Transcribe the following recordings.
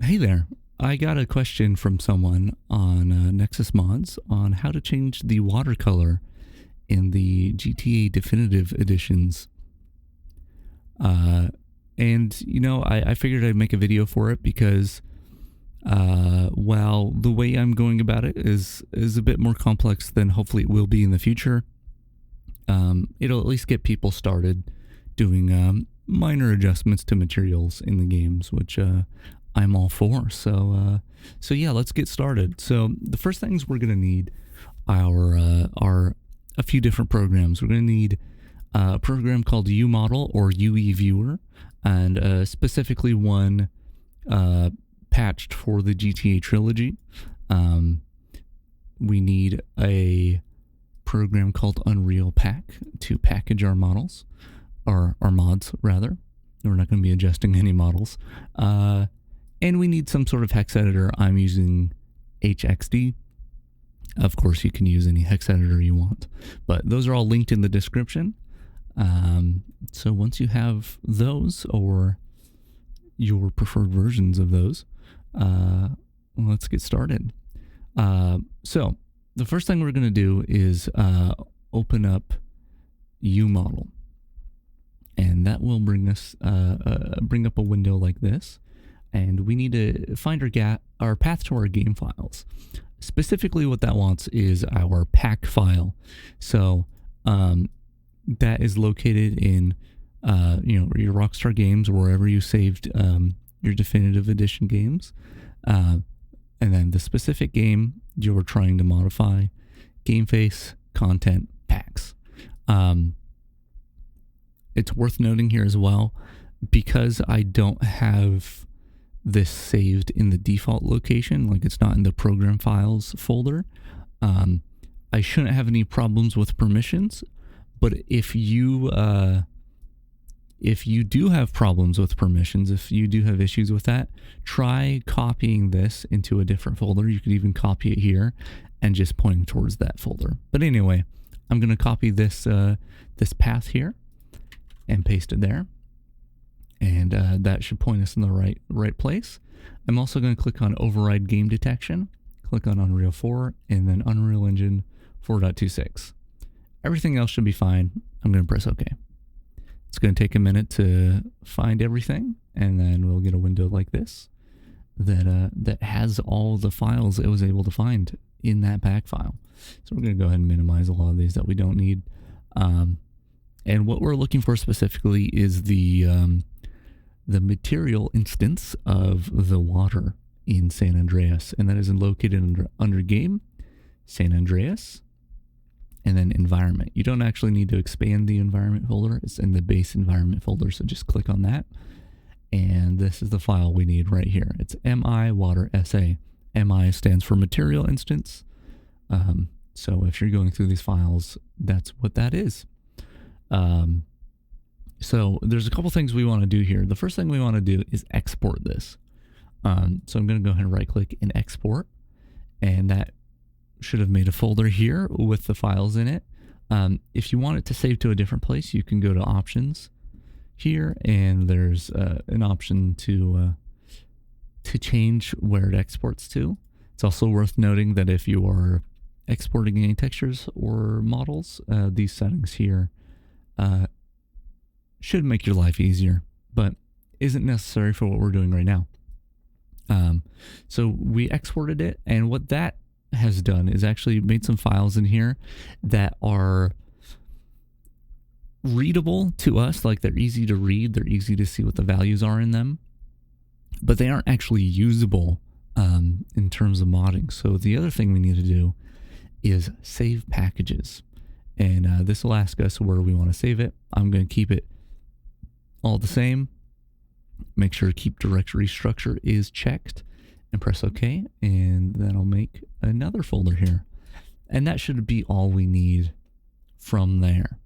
Hey there. I got a question from someone on Nexus Mods on how to change the watercolor in the GTA Definitive Editions. I figured I'd make a video for it because, well, the way I'm going about it is a bit more complex than hopefully it will be in the future. It'll at least get people started doing minor adjustments to materials in the games, which I'm all for. So yeah, let's get started. So the first things we're going to need are a few different programs. We're going to need a program called UModel or UE Viewer, and specifically one patched for the GTA Trilogy. We need a program called UnrealPak to package our models, or our mods rather. We're not going to be adjusting any models. And we need some sort of hex editor. I'm using HXD. Of course, you can use any hex editor you want, but those are all linked in the description. So once you have those or your preferred versions of those, let's get started. So the first thing we're going to do is open up UModel, and that will bring us bring up a window like this. And we need to find our path to our game files. Specifically, what that wants is our pack file. So that is located in your Rockstar games, or wherever you saved your Definitive Edition games, and then the specific game you're trying to modify, Gameface, content, packs. It's worth noting here as well, because I don't have this saved in the default location, like it's not in the program files folder, I shouldn't have any problems with permissions. But if you do have problems with permissions, if you do have issues with that, try copying this into a different folder. You could even copy it here and just pointing towards that folder. But anyway, I'm going to copy this this path here and paste it there. And that should point us in the right place. I'm also going to click on Override Game Detection, click on Unreal 4, and then Unreal Engine 4.26. Everything else should be fine. I'm going to press OK. It's going to take a minute to find everything, and then we'll get a window like this that has all the files it was able to find in that pack file. So we're going to go ahead and minimize a lot of these that we don't need. And what we're looking for specifically is the material instance of the water in SanAndreas, and that is located under Game, SanAndreas, and then Environment. You don't actually need to expand the environment folder. It's in the base environment folder, so just click on that. And this is the file we need right here. It's MI water SA. MI stands for material instance. So if you're going through these files, that's what that is. So there's a couple things we want to do here. The first thing we want to do is export this. So I'm going to go ahead and right click and export, and that should have made a folder here with the files in it. If you want it to save to a different place, you can go to options here, and there's an option to change where it exports to. It's also worth noting that if you are exporting any textures or models, these settings here should make your life easier, but isn't necessary for what we're doing right now. So we exported it, and what that has done is actually made some files in here that are readable to us. Like, they're easy to read, they're easy to see what the values are in them, but they aren't actually usable in terms of modding. So the other thing we need to do is save packages, and this will ask us where we want to save it. I'm going to keep it all the same. Make sure keep directory structure is checked, and press OK, and then I'll make another folder here, and that should be all we need from there.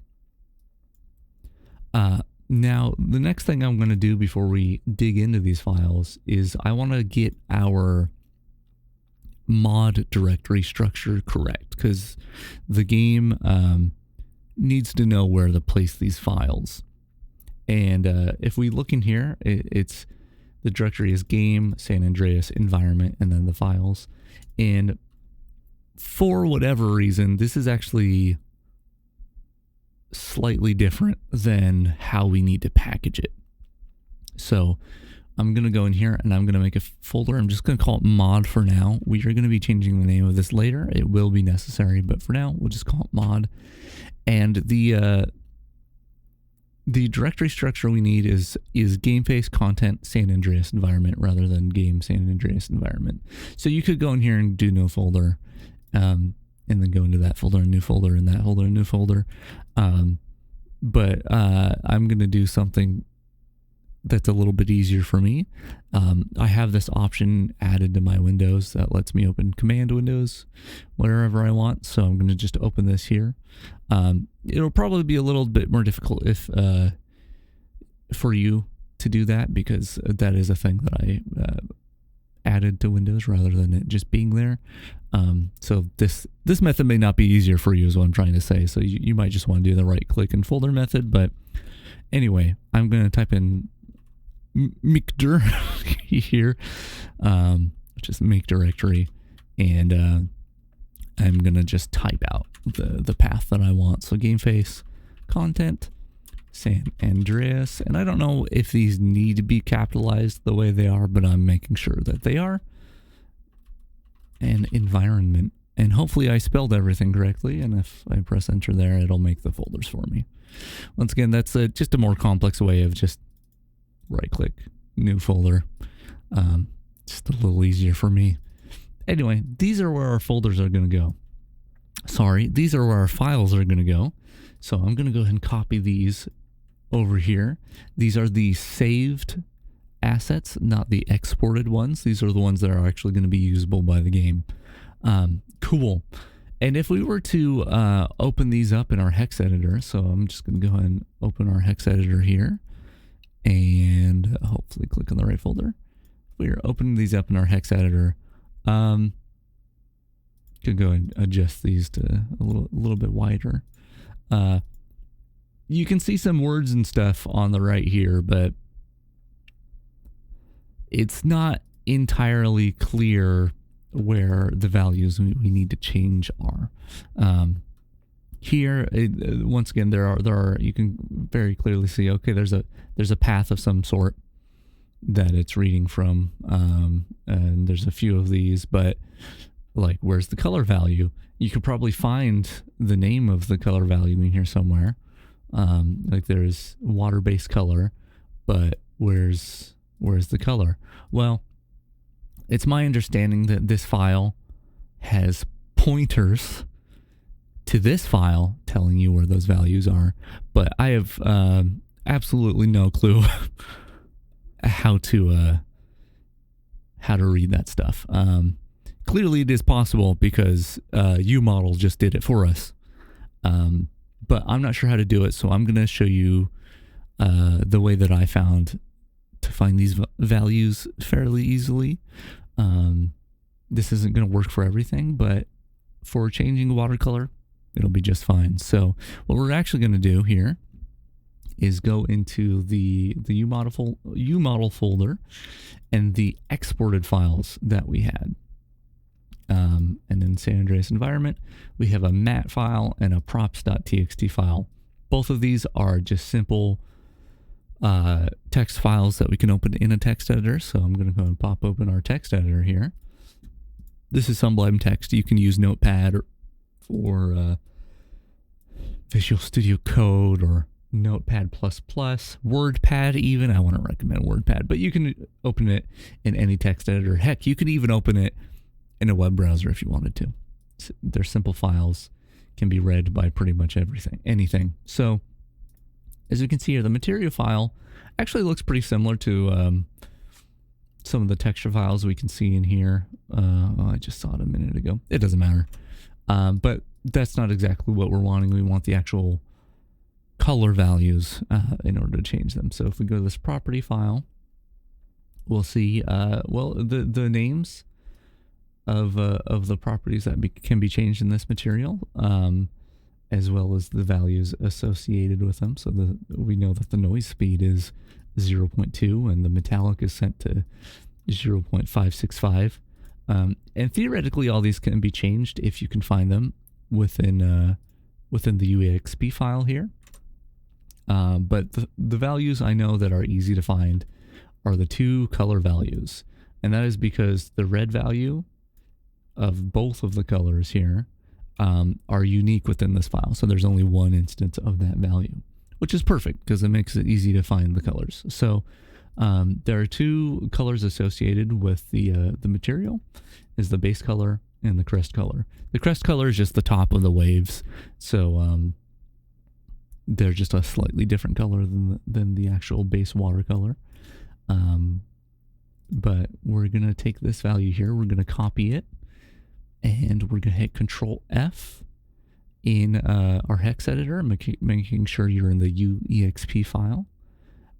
Now the next thing I'm going to do before we dig into these files is I want to get our mod directory structure correct, because the game needs to know where to place these files. And if we look in here, it's The directory is game, SanAndreas, environment, and then the files. And for whatever reason, this is actually slightly different than how we need to package it. So I'm going to go in here and I'm going to make a folder. I'm just going to call it mod for now. We are going to be changing the name of this later. It will be necessary, but for now, we'll just call it mod. And the directory structure we need is Gameface content SanAndreas environment rather than game SanAndreas environment. So you could go in here and do no folder, and then go into that folder, a new folder, and that folder, a new folder. But I'm going to do something that's a little bit easier for me. I have this option added to my windows that lets me open command windows wherever I want. So I'm going to just open this here. It'll probably be a little bit more difficult if for you to do that, because that is a thing that I added to Windows rather than it just being there. So this method may not be easier for you is what I'm trying to say. So you might just want to do the right click and folder method. But anyway, I'm going to type in mkdir here, which is make directory, and I'm going to just type out the path that I want. So Gameface content SanAndreas, and I don't know if these need to be capitalized the way they are, but I'm making sure that they are. And environment, and hopefully I spelled everything correctly, and if I press enter there, it'll make the folders for me. Once again, that's just a more complex way of just right click, new folder. Just a little easier for me. Anyway, these are where our folders are going to go. Sorry, these are where our files are going to go. So I'm going to go ahead and copy these over here. These are the saved assets, not the exported ones. These are the ones that are actually going to be usable by the game. Cool. And if we were to open these up in our Hex Editor, so I'm just going to go ahead and open our Hex Editor here, and hopefully click on the right folder. If we are opening these up in our Hex Editor, could go and adjust these to a little bit wider. You can see some words and stuff on the right here, but it's not entirely clear where the values we need to change are. Here, once again, there are you can very clearly see, okay, there's a path of some sort that it's reading from, and there's a few of these, but like, where's the color value? You could probably find the name of the color value in here somewhere. Like there's water-based color, but where's the color? Well, it's my understanding that this file has pointers to this file telling you where those values are, but I have absolutely no clue how to read that stuff. Clearly it is possible because UModel just did it for us, but I'm not sure how to do it, so I'm going to show you the way that I found to find these values fairly easily. This isn't going to work for everything, but for changing watercolor, it'll be just fine. So what we're actually going to do here is go into the UModel folder and the exported files that we had. And in SanAndreas environment, we have a mat file and a props.txt file. Both of these are just simple text files that we can open in a text editor. So I'm going to go and pop open our text editor here. This is Sublime Text. You can use Notepad or Visual Studio Code or Notepad++, WordPad even. I want to recommend WordPad, but you can open it in any text editor. Heck, you could even open it in a web browser if you wanted to. They're simple files, can be read by pretty much anything. So as you can see here, the material file actually looks pretty similar to some of the texture files we can see in here. I just saw it a minute ago. It doesn't matter. But that's not exactly what we're wanting. We want the actual color values in order to change them. So if we go to this property file, we'll see, well, the names of the properties that can be changed in this material, as well as the values associated with them. So we know that the noise speed is 0.2 and the metallic is set to 0.565. And theoretically, all these can be changed if you can find them within the UEXP file here. But the values I know that are easy to find are the two color values. And that is because the red value of both of the colors here are unique within this file. So there's only one instance of that value, which is perfect because it makes it easy to find the colors. So there are two colors associated with the material, is the base color and the crest color. The crest color is just the top of the waves. So they're just a slightly different color than the actual base watercolor. But we're going to take this value here, we're going to copy it, and we're going to hit Control F in our Hex Editor, making sure you're in the UEXP file.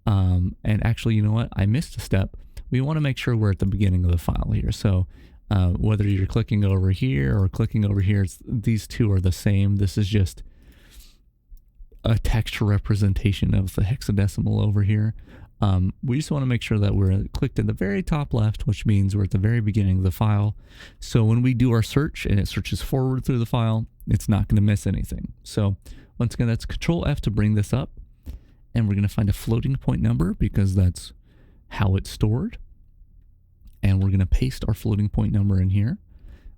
And actually, you know what? I missed a step. We want to make sure we're at the beginning of the file here. So whether you're clicking over here or clicking over here, these two are the same. This is just a texture representation of the hexadecimal over here. We just want to make sure that we're clicked at the very top left, which means we're at the very beginning of the file. So when we do our search and it searches forward through the file, it's not going to miss anything. So once again, that's Control F to bring this up. And we're going to find a floating point number because that's how it's stored. And we're going to paste our floating point number in here.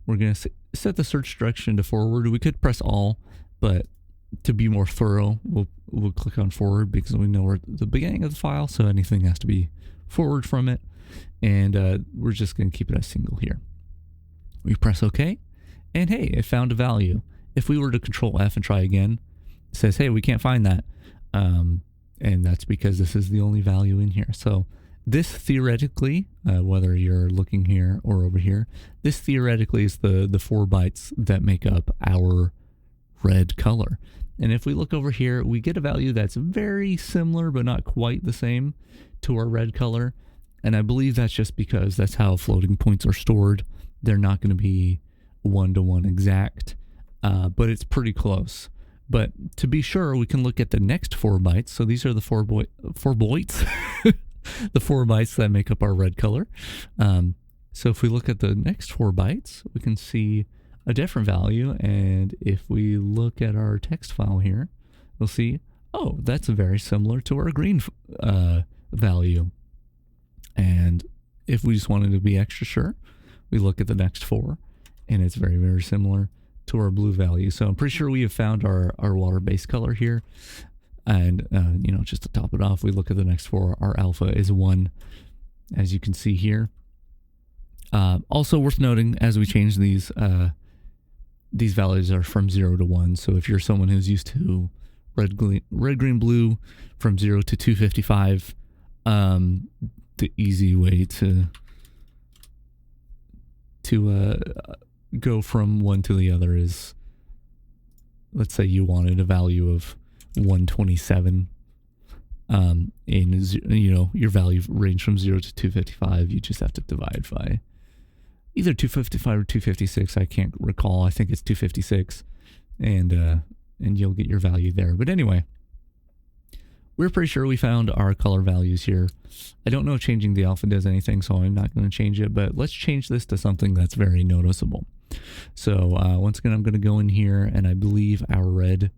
We're going to set the search direction to forward. We could press all, but to be more thorough, we'll click on forward because we know we're at the beginning of the file, so anything has to be forward from it. And we're just going to keep it as single here. We press OK, and hey, it found a value. If we were to Control F and try again, it says, hey, we can't find that. And that's because this is the only value in here. So this theoretically, whether you're looking here or over here, this theoretically is the 4 bytes that make up our red color. And if we look over here, we get a value that's very similar but not quite the same to our red color. And I believe that's just because that's how floating points are stored. They're not going to be one-to-one exact, but it's pretty close. But to be sure, we can look at the next 4 bytes. So these are the 4 bytes, the 4 bytes that make up our red color. So if we look at the next 4 bytes, we can see a different value. And if we look at our text file here, we'll see, oh, that's very similar to our green value. And if we just wanted to be extra sure, we look at the next 4, and it's very, very similar to our blue value. So I'm pretty sure we have found our water-based color here. And, you know, just to top it off, we look at the next 4, our alpha is 1, as you can see here. Also worth noting, as we change these values are from 0 to 1. So if you're someone who's used to red, green, blue from 0 to 255, the easy way to go from one to the other is, let's say you wanted a value of 127, and you know your value range from 0 to 255. You just have to divide by either 255 or 256. I can't recall. I think it's 256, and you'll get your value there. But anyway, we're pretty sure we found our color values here. I don't know if changing the alpha does anything, so I'm not going to change it, but let's change this to something that's very noticeable. So once again, I'm going to go in here, and I believe our red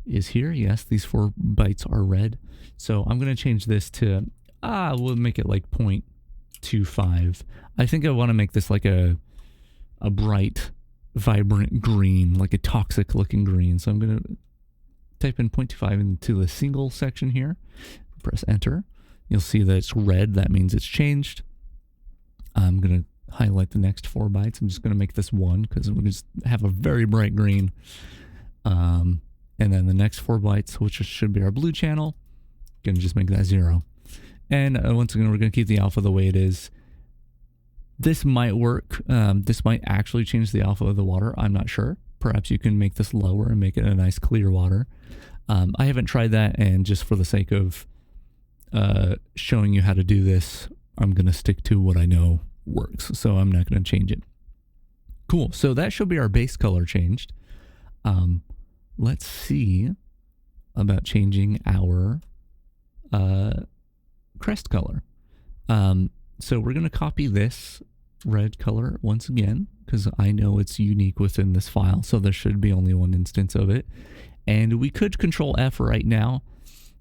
is here. Yes, these 4 bytes are red. So I'm going to change this to, we'll make it like 0.25. I think I want to make this like a bright, vibrant green, like a toxic looking green. So I'm going to type in 0.25 into the single section here, press enter. You'll see that it's red. That means it's changed. I'm going to highlight the next 4 bytes. I'm just going to make this 1 because we just have a very bright green. And then the next 4 bytes, which should be our blue channel, going to just make that 0. And once again, we're going to keep the alpha the way it is. This might work. This might actually change the alpha of the water. I'm not sure. Perhaps you can make this lower and make it a nice clear water. I haven't tried that, and just for the sake of showing you how to do this, I'm going to stick to what I know works. So I'm not going to change it. Cool. So that should be our base color changed. Let's see about changing our crest color. So we're going to copy this red color once again, because I know it's unique within this file, so there should be only one instance of it. And we could Control F right now,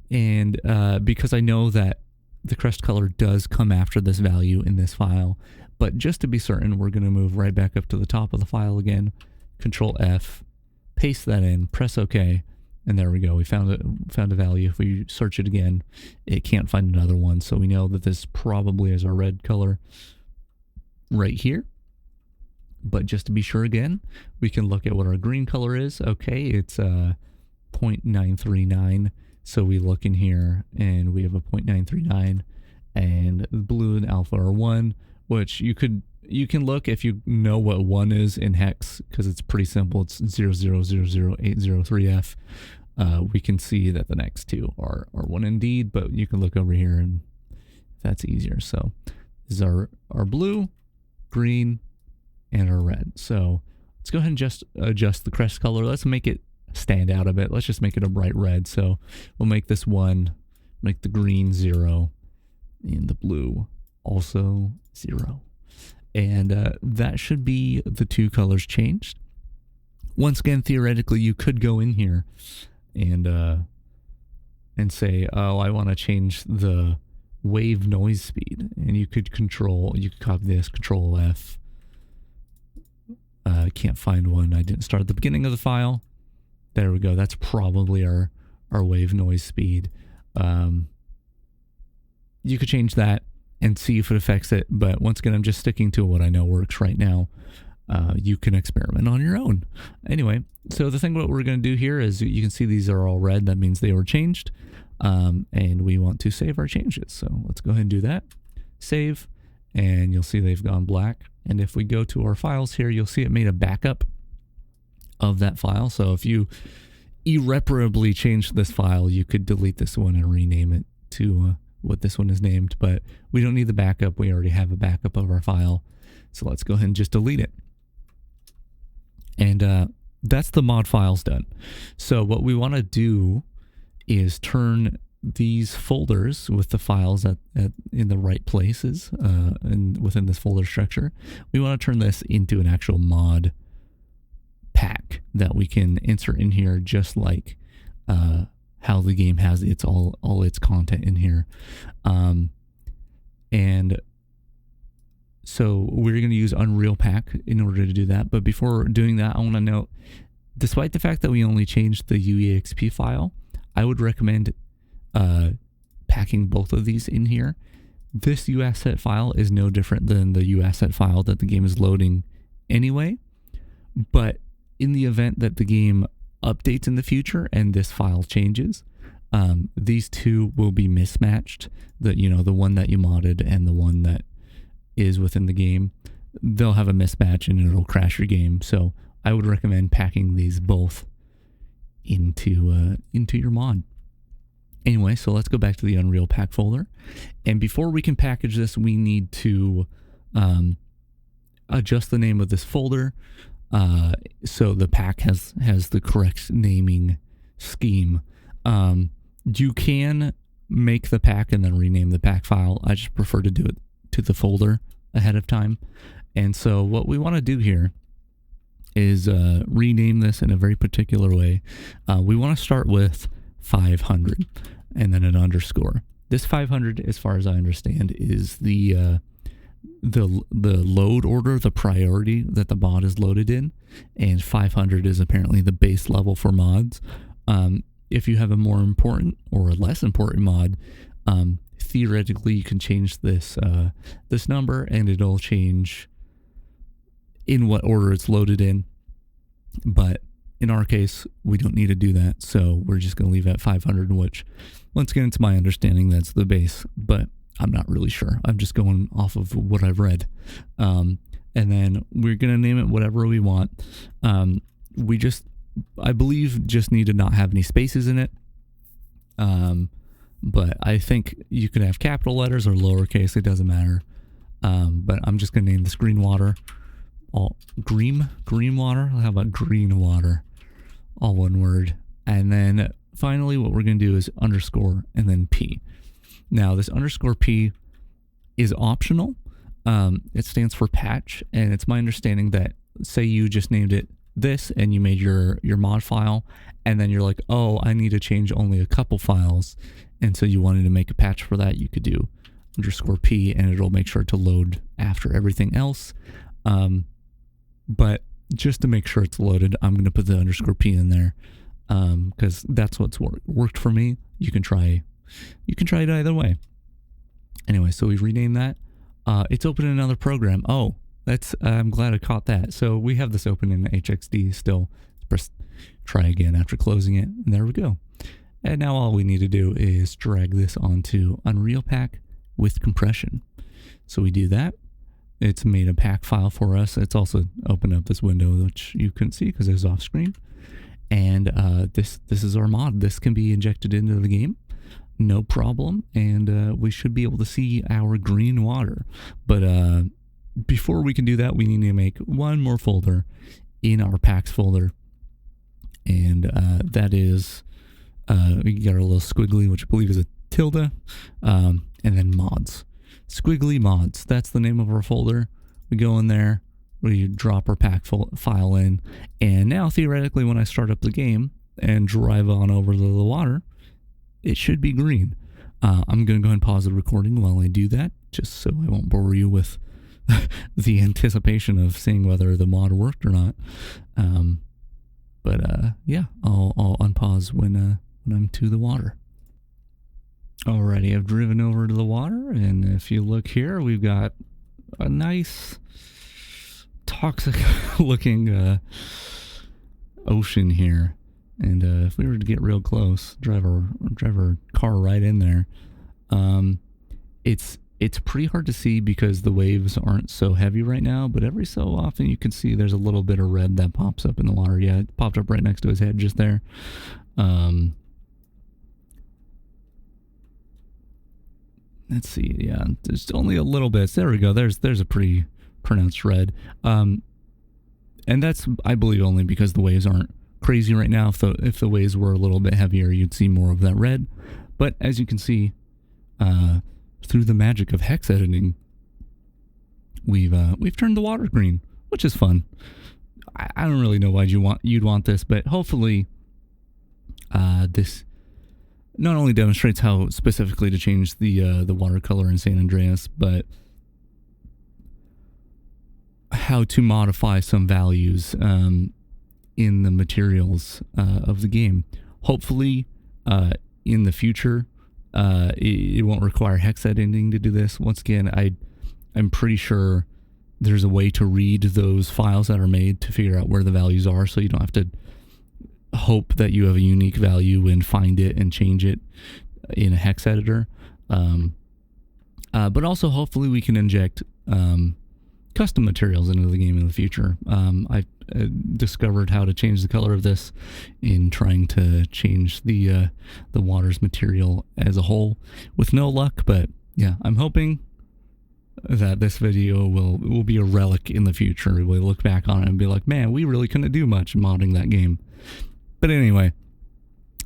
and because I know that the crest color does come after this value in this file, but just to be certain, we're going to move right back up to the top of the file again, Control F, paste that in, press OK, and there we go. We found a value. If we search it again, it can't find another one, so we know that this probably is our red color right here. But just to be sure again, we can look at what our green color is. Okay, it's 0.939. So we look in here and we have a 0.939, and blue and alpha are 1, which you can look if you know what 1 is in hex, because it's pretty simple. It's 0000803F. We can see that the next two are 1 indeed, but you can look over here and that's easier. So this is our blue, green, and our red. So let's go ahead and just adjust the crest color. Let's make it stand out a bit. Let's just make it a bright red. So we'll make this 1, make the green 0, and the blue also 0. And that should be the two colors changed. Once again, theoretically, you could go in here and say, oh, I want to change the wave noise speed, and you could copy this, Control F. Can't find one. I didn't start at the beginning of the file. There we go. That's probably our wave noise speed. You could change that and see if it affects it, but once again, I'm just sticking to what I know works right now. You can experiment on your own. Anyway, so the thing what we're going to do here is you can see these are all red. That means they were changed, and we want to save our changes. So let's go ahead and do that. Save, and you'll see they've gone black. And if we go to our files here, you'll see it made a backup of that file. So if you irreparably change this file, you could delete this one and rename it to what this one is named, but we don't need the backup. We already have a backup of our file. So let's go ahead and just delete it. And that's the mod files done. So what we want to do is turn these folders with the files in the right places and within this folder structure. We want to turn this into an actual mod pack that we can insert in here, just like how the game has all its content in here. And so we're going to use UnrealPak in order to do that. But before doing that, I want to note, despite the fact that we only changed the UEXP file, I would recommend packing both of these in here. This UAsset file is no different than the UAsset file that the game is loading anyway. But in the event that the game updates in the future and this file changes, these two will be mismatched. The one that you modded and the one that is within the game, they'll have a mismatch and it'll crash your game. So I would recommend packing these both into your mod. Anyway, so let's go back to the UnrealPak folder. And before we can package this, we need to adjust the name of this folder so the pack has the correct naming scheme. You can make the pack and then rename the pack file. I just prefer to do it to the folder ahead of time. And so what we want to do here is rename this in a very particular way. We want to start with 500 and then an underscore. This 500, as far as I understand, is the load order, the priority that the mod is loaded in, and 500 is apparently the base level for mods. If you have a more important or a less important mod, theoretically you can change this this number and it'll change in what order it's loaded in. But in our case, we don't need to do that, so we're just going to leave at 500, which, once again, it's my understanding that's the base, but I'm not really sure. I'm just going off of what I've read. And then we're going to name it whatever we want. I believe, just need to not have any spaces in it. But I think you could have capital letters or lowercase, it doesn't matter. But I'm just going to name this GREENWATER. GREENWATER? How about GREENWATER? All one word. And then finally what we're going to do is underscore and then P. Now this _p is optional. It stands for patch, and it's my understanding that, say you just named it this and you made your mod file, and then you're like, oh, I need to change only a couple files, and so you wanted to make a patch for that, you could do _p, and it'll make sure to load after everything else. But just to make sure it's loaded, I'm going to put the _p in there, because that's what's worked for me. You can try it either way. Anyway, so we've renamed that. It's open in another program. Oh, I'm glad I caught that. So we have this open in HXD still. Press try again after closing it, and there we go. And now all we need to do is drag this onto UnrealPak with compression. So we do that. It's made a pack file for us. It's also opened up this window, which you couldn't see because it was off screen. And this is our mod. This can be injected into the game, no problem. And we should be able to see our green water. But before we can do that, we need to make one more folder in our packs folder. And that is, we got our little squiggly, which I believe is a tilde, and then mods. Squiggly mods, that's the name of our folder. We go in there, we drop our pack file in, and now theoretically when I start up the game and drive on over to the water, it should be green. I'm going to go ahead and pause the recording while I do that, just so I won't bore you with the anticipation of seeing whether the mod worked or not. Yeah, I'll unpause when I'm to the water. Alrighty, I've driven over to the water, and if you look here, we've got a nice toxic looking ocean here. And if we were to get real close, drive our car right in there, it's pretty hard to see because the waves aren't so heavy right now, but every so often you can see there's a little bit of red that pops up in the water. Yeah, it popped up right next to his head just there. Let's see, yeah, there's only a little bit. There we go. There's a pretty pronounced red. And that's, I believe, only because the waves aren't crazy right now. If the waves were a little bit heavier, you'd see more of that red. But as you can see, through the magic of hex editing, we've turned the water green, which is fun. I don't really know why you'd want this, but hopefully this not only demonstrates how specifically to change the watercolor in SanAndreas, but how to modify some values in the materials of the game. Hopefully, in the future, it won't require hex editing to do this. Once again, I'm pretty sure there's a way to read those files that are made to figure out where the values are, so you don't have to hope that you have a unique value and find it and change it in a hex editor. But also, hopefully, we can inject custom materials into the game in the future. I discovered how to change the color of this in trying to change the water's material as a whole with no luck, but yeah, I'm hoping that this video will be a relic in the future. We'll look back on it and be like, man, we really couldn't do much modding that game. But anyway,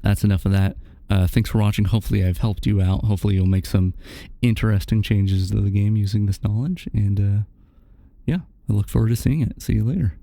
that's enough of that. Thanks for watching. Hopefully I've helped you out. Hopefully you'll make some interesting changes to the game using this knowledge. And yeah, I look forward to seeing it. See you later.